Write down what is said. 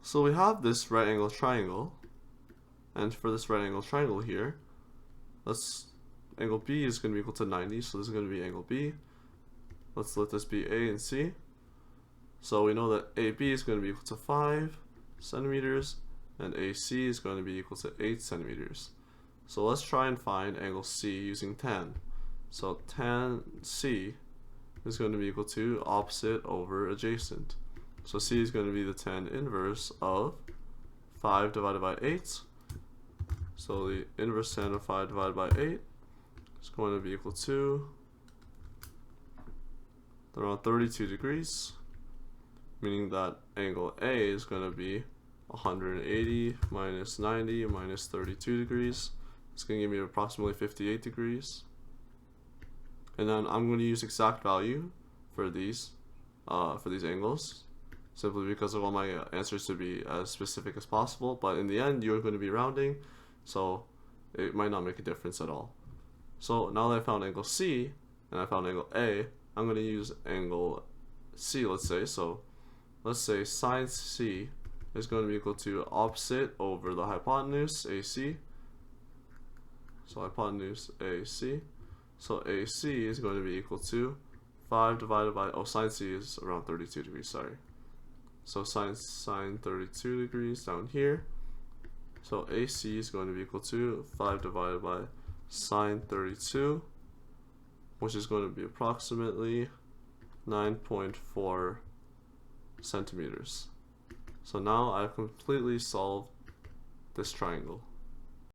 So we have this right angle triangle, and for this right angle triangle here, angle B is going to be equal to 90, so this is going to be angle B. Let's let this be A and C. So we know that AB is going to be equal to 5 centimeters, and AC is going to be equal to 8 centimeters. So let's try and find angle C using tan. So tan C is going to be equal to opposite over adjacent. So C is going to be the tan inverse of 5 divided by 8. So the inverse tan of 5 divided by 8 is going to be equal to around 32 degrees, meaning that angle A is going to be 180 minus 90 minus 32 degrees. It's going to give me approximately 58 degrees. And then I'm going to use exact value for these angles, simply because I want my answers to be as specific as possible. But in the end, you're going to be rounding, so it might not make a difference at all. So now that I found angle C and I found angle A, I'm going to use angle C, let's say. So let's say sine C is going to be equal to opposite over the hypotenuse, AC. So hypotenuse AC. So AC is going to be equal to 5 divided by, sine C is around 32 degrees, sorry. So sine 32 degrees down here. So AC is going to be equal to 5 divided by sine 32, which is going to be approximately 9.4 centimeters. So now I've completely solved this triangle.